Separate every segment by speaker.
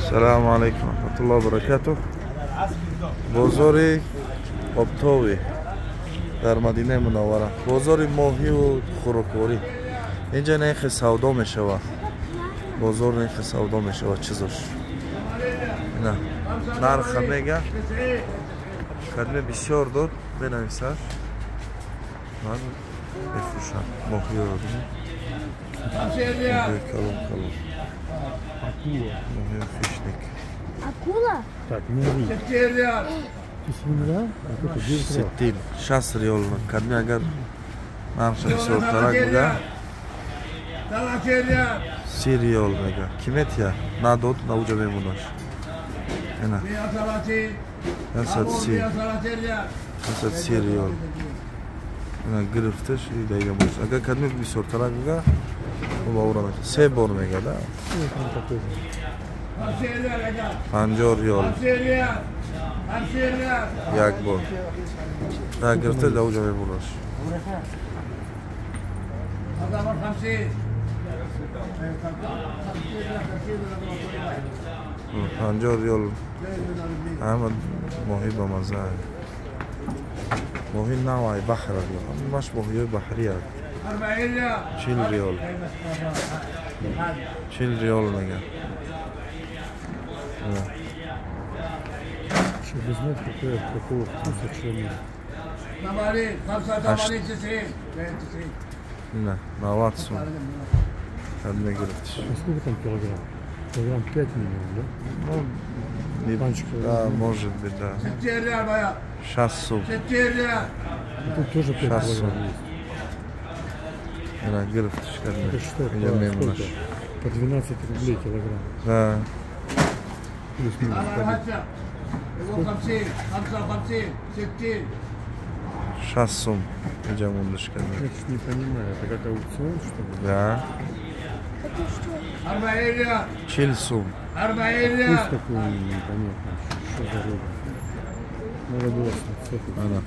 Speaker 1: السلام عليكم ورحمة الله وبركاته. بازار آبتاوی در مدینه منوره، بازار ماهی و خوراکواری. اینجا نرخ سودا میشود، بازار نرخ سودا میشود. چیزاش نه نرخ میگه کلمه بسیار داد بنویسد من بفروشم. ماهی رو ماهی کلون ماهی فیشنیک.
Speaker 2: Акула?
Speaker 3: Так, не видно. Ты свинья? А это
Speaker 1: 60 60 ريال كدمي اگر نرخ بسیار ترک بگه 30 ريال میگه. کیمت یا نداد نوجا میمونش. اینا 130 ريال اینا گرفتش دیگه موش. اگر کدمی بسیار ترک بگه و باورا میشه 3 بار میگه ده 50 ريال یک بار ده گرفته دوجا میمونش. 50 ريال همه ماهی با مزه. ماهی نوعی بحر مش ماهی بحری 40 ريال 40 ريال میگه.
Speaker 3: Чтобы знать, какого вкуса чего.
Speaker 1: نه 90 сом кадме гирифтиш.
Speaker 3: Сколько там килограмм? Килограмм 5 минимум, да?
Speaker 1: Ну,
Speaker 3: панчик.
Speaker 1: Да, может быть, да. 6 сом.
Speaker 3: Тут тоже 5
Speaker 1: 6 сом.
Speaker 3: килограмм есть.
Speaker 1: Да, гирифтиш кадме.
Speaker 3: Это что,
Speaker 1: Сколько?
Speaker 3: по 12 рублей килограмм.
Speaker 1: Да.
Speaker 3: Плюс-минус.
Speaker 1: 6 сом. Идем умдыш кадме.
Speaker 3: Я ж не понимаю, это как аукцион, что ли?
Speaker 1: Да. 40 сом.
Speaker 3: Вкус такой непонятный. Что за рыба? Надо было
Speaker 1: Ana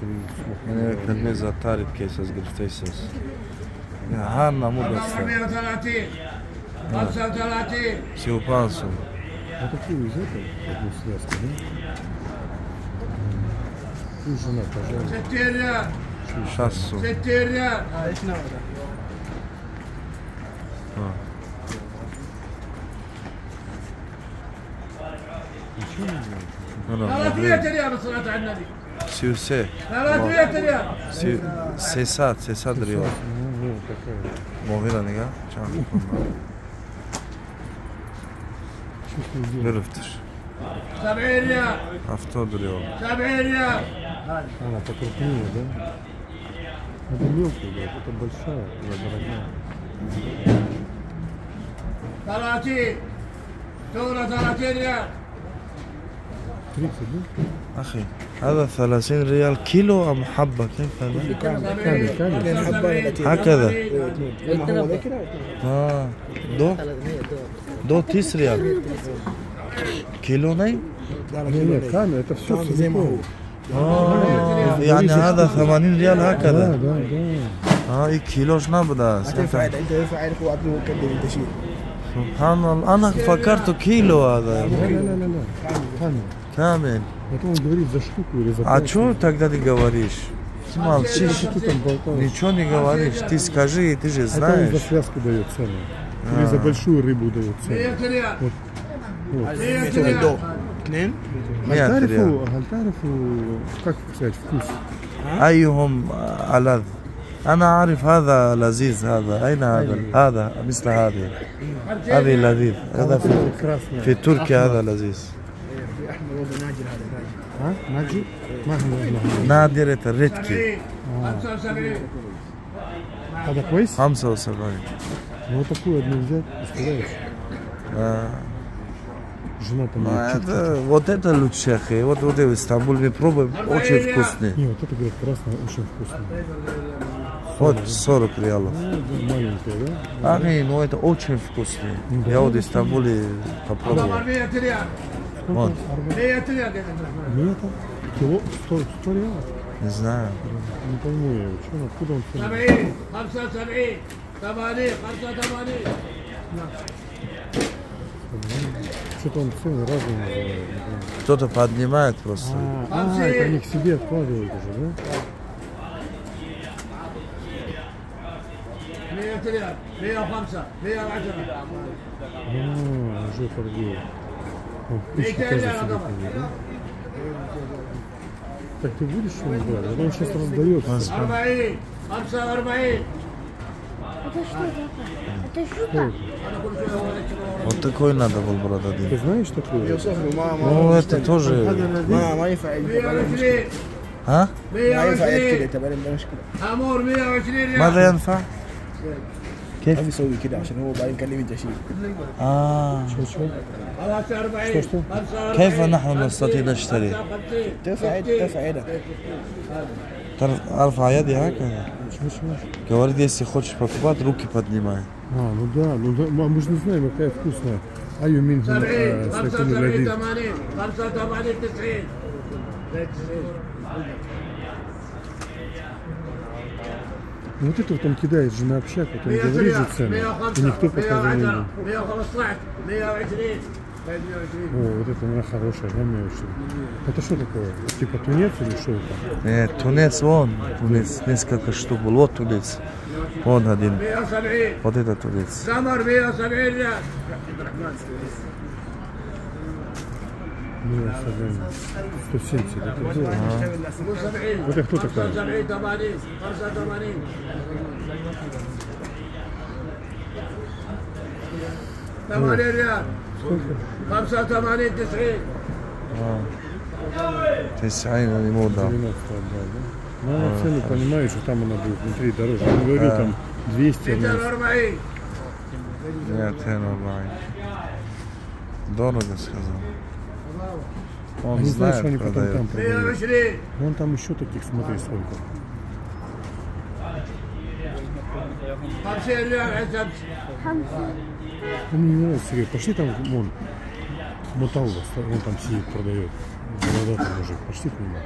Speaker 1: kadme za tarif kesas giriftesas. Ya har namud asta. 35 сом.
Speaker 3: А такую из этого, одну связку, да? И жена, пожалуйста.
Speaker 1: 6 сом.
Speaker 3: Ничего не знаю.
Speaker 1: Ana 33. 300 ريال.
Speaker 3: Ну, такая.
Speaker 1: Mohira nega. Çan.
Speaker 3: Чувствую дело.
Speaker 1: Giriftиш. 70 ريال.
Speaker 3: Она покрупнее, да? Это мелкая, да? Это большая, она дорогая. 30, да?
Speaker 1: أخي هذا 30 ريال كيلو أم حبة؟ كيف هذا؟
Speaker 3: كامل.
Speaker 1: هكذا. دو 30 ريال. كيلو ني؟
Speaker 3: Нет, камень, это все زي ما هو.
Speaker 1: يعني هذا 80 ريال هكذا.
Speaker 3: Да.
Speaker 1: إيه كيلوش نبدا.
Speaker 4: انت ينفع يعرف هو عبد المكلم انت شيء.
Speaker 1: سبحان الله أنا فكرته كيلو هذا.
Speaker 3: لا. Камень.
Speaker 1: كامل.
Speaker 3: Это он говорит за штуку или за
Speaker 1: А что тогда ты говоришь? Ты молчишь.
Speaker 3: Что там болтаешь?
Speaker 1: Ничего не говоришь. Ты скажи, ты же
Speaker 3: Это он
Speaker 1: знаешь.
Speaker 3: за связку дает цену. Или за большую рыбу дает цену. Вот.
Speaker 4: اثنين
Speaker 1: مئة ريال.
Speaker 3: هل تعرفوا как сказать вкус?
Speaker 1: أيهم ألذ؟ أنا أعرف هذا لذيذ. هذا أين هذا؟ هذا مثل هذه لذيذ. هذا في تركيا هذا لذيذ.
Speaker 4: احمر وضع ناجر هذا
Speaker 3: ها؟ ناجي؟ ما هو
Speaker 1: نادرة الريتكي.
Speaker 3: هذا كويس؟
Speaker 1: 75.
Speaker 3: Ну такую одну взять, представляешь? Жена там
Speaker 1: Вот это лучше, ахи. Вот в Стамбуле мы пробуем, очень вкусный.
Speaker 3: Не, вот это, говорит, красное, очень вкусно.
Speaker 1: Вот 40 реалов.
Speaker 3: Маленькая, да?
Speaker 1: Ахи, ну это очень вкусный. Я вот в Стамбуле попробовал. Вот.
Speaker 3: Нет, кило 100 реалов?
Speaker 1: Не знаю.
Speaker 3: Не пойму я, что, откуда он все?
Speaker 4: 75 80 85
Speaker 3: Что-то он цены разные называет.
Speaker 1: Кто-то поднимает просто.
Speaker 3: Это они к себе откладывают уже, да?
Speaker 2: 100 ريال 105 110
Speaker 3: уже торгуют. Он пищу тоже себе купил, да? Так ты будешь что-нибудь брать? А он сейчас раздает.
Speaker 2: 40 45
Speaker 5: Это что такое? Это что?
Speaker 1: Вот такой надо был, брат,
Speaker 3: Ты
Speaker 1: один.
Speaker 3: знаешь такое?
Speaker 4: يوصف له
Speaker 1: Ну, это тоже...
Speaker 4: ما ينفع يتبع
Speaker 2: 120
Speaker 1: А?
Speaker 4: ما ينفع يد
Speaker 2: 120
Speaker 4: كذا يتبع عنده مشكله
Speaker 2: امور 120 ريال
Speaker 1: ماذا ينفع؟
Speaker 4: ما بيسوي كذا عشان هو بعدين كلمه تشيل
Speaker 3: Что?
Speaker 2: 45
Speaker 3: Что?
Speaker 1: كيف نحن نستطيع نشتري؟
Speaker 4: ترفع يدك
Speaker 1: ارفع يدي هكذا.
Speaker 3: Что?
Speaker 1: Говорит, если хочешь покупать, руки поднимай.
Speaker 3: Ну да, мы же не знаем, какая вкусная. Аю минху
Speaker 2: 70
Speaker 3: сакину
Speaker 2: 75
Speaker 3: лядит.
Speaker 2: 80 85 90
Speaker 3: Ну вот это вот он кидает же на общак, вот он говорит же цены, и никто пока не видит.
Speaker 2: 115 120
Speaker 3: О, вот это она хорошая, да, мелочь. Это что такое? Типа тунец или что это?
Speaker 1: Нет, тунец вон. Тунец, несколько штук был. Вот тунец. Вон один.
Speaker 2: 170
Speaker 1: Вот это тунец.
Speaker 2: سمر 170 ريال
Speaker 3: Ну, особенно 170, это дорого.
Speaker 2: 75
Speaker 3: Вот это кто такой?
Speaker 2: 75 80 85 8 ريال 85 90
Speaker 1: 90 они ему дал.
Speaker 3: 90 отдал, да? Ну, она цену понимает, что там она будет внутри дороже. Я говорю, там 200 она.
Speaker 2: 240
Speaker 1: 240. Дорого сказал. Он
Speaker 3: Они знают, что они
Speaker 1: знает,
Speaker 3: потом там
Speaker 1: продает.
Speaker 3: продают.
Speaker 2: 120
Speaker 3: Вон там еще таких, смотри, сколько.
Speaker 2: 50 ريال عزب
Speaker 3: Ну, мне не нравится, говорит, пошли там, вон, Моталва, он там сидит, продает. Бородатый мужик, пошли к нему.